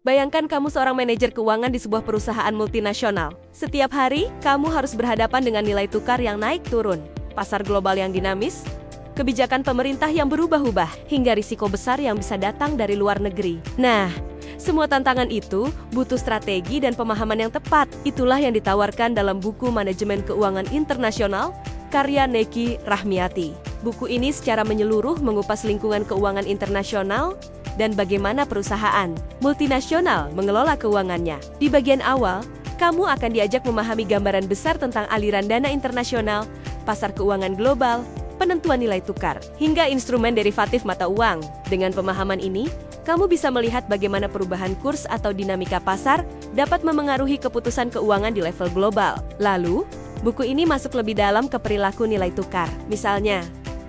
Bayangkan kamu seorang manajer keuangan di sebuah perusahaan multinasional. Setiap hari, kamu harus berhadapan dengan nilai tukar yang naik turun, pasar global yang dinamis, kebijakan pemerintah yang berubah-ubah, hingga risiko besar yang bisa datang dari luar negeri. Nah, semua tantangan itu butuh strategi dan pemahaman yang tepat. Itulah yang ditawarkan dalam buku Manajemen Keuangan Internasional, karya Neki Rahmiati. Buku ini secara menyeluruh mengupas lingkungan keuangan internasional dan bagaimana perusahaan multinasional mengelola keuangannya. Di bagian awal, kamu akan diajak memahami gambaran besar tentang aliran dana internasional, pasar keuangan global, penentuan nilai tukar, hingga instrumen derivatif mata uang. Dengan pemahaman ini, kamu bisa melihat bagaimana perubahan kurs atau dinamika pasar dapat memengaruhi keputusan keuangan di level global. Lalu, buku ini masuk lebih dalam ke perilaku nilai tukar. Misalnya,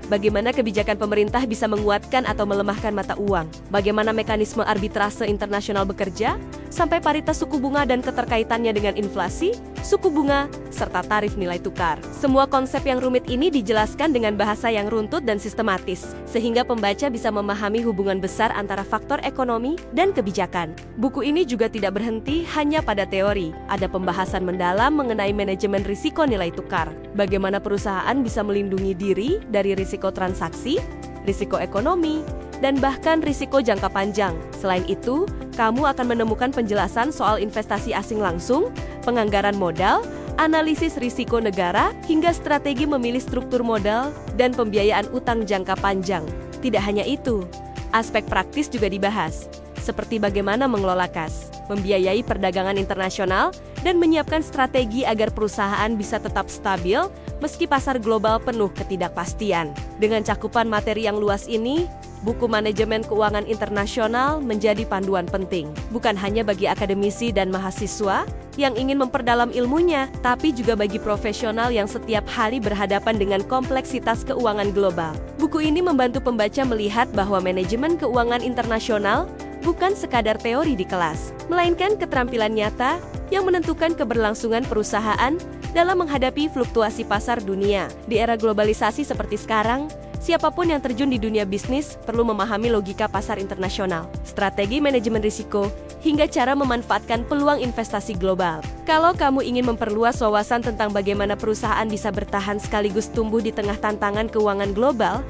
bagaimana kebijakan pemerintah bisa menguatkan atau melemahkan mata uang, bagaimana mekanisme arbitrase internasional bekerja, sampai paritas suku bunga dan keterkaitannya dengan inflasi, suku bunga, serta tarif nilai tukar. Semua konsep yang rumit ini dijelaskan dengan bahasa yang runtut dan sistematis, sehingga pembaca bisa memahami hubungan besar antara faktor ekonomi dan kebijakan. Buku ini juga tidak berhenti hanya pada teori. Ada pembahasan mendalam mengenai manajemen risiko nilai tukar, bagaimana perusahaan bisa melindungi diri dari risiko transaksi, risiko ekonomi, dan bahkan risiko jangka panjang. Selain itu, kamu akan menemukan penjelasan soal investasi asing langsung, penganggaran modal, analisis risiko negara, hingga strategi memilih struktur modal dan pembiayaan utang jangka panjang. Tidak hanya itu, aspek praktis juga dibahas, seperti bagaimana mengelola kas, membiayai perdagangan internasional, dan menyiapkan strategi agar perusahaan bisa tetap stabil meski pasar global penuh ketidakpastian. Dengan cakupan materi yang luas ini, buku Manajemen Keuangan Internasional menjadi panduan penting, bukan hanya bagi akademisi dan mahasiswa yang ingin memperdalam ilmunya, tapi juga bagi profesional yang setiap hari berhadapan dengan kompleksitas keuangan global. Buku ini membantu pembaca melihat bahwa manajemen keuangan internasional bukan sekadar teori di kelas, melainkan keterampilan nyata yang menentukan keberlangsungan perusahaan dalam menghadapi fluktuasi pasar dunia. Di era globalisasi seperti sekarang, siapapun yang terjun di dunia bisnis perlu memahami logika pasar internasional, strategi manajemen risiko, hingga cara memanfaatkan peluang investasi global. Kalau kamu ingin memperluas wawasan tentang bagaimana perusahaan bisa bertahan sekaligus tumbuh di tengah tantangan keuangan global,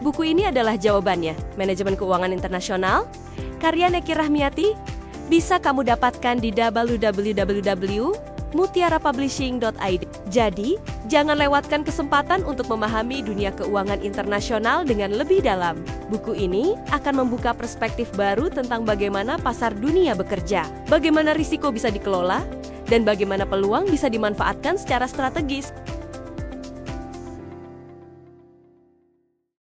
buku ini adalah jawabannya. Manajemen Keuangan Internasional, karya Neki Rahmiati, bisa kamu dapatkan di www.mutiarapublishing.id. Jadi, jangan lewatkan kesempatan untuk memahami dunia keuangan internasional dengan lebih dalam. Buku ini akan membuka perspektif baru tentang bagaimana pasar dunia bekerja, bagaimana risiko bisa dikelola, dan bagaimana peluang bisa dimanfaatkan secara strategis.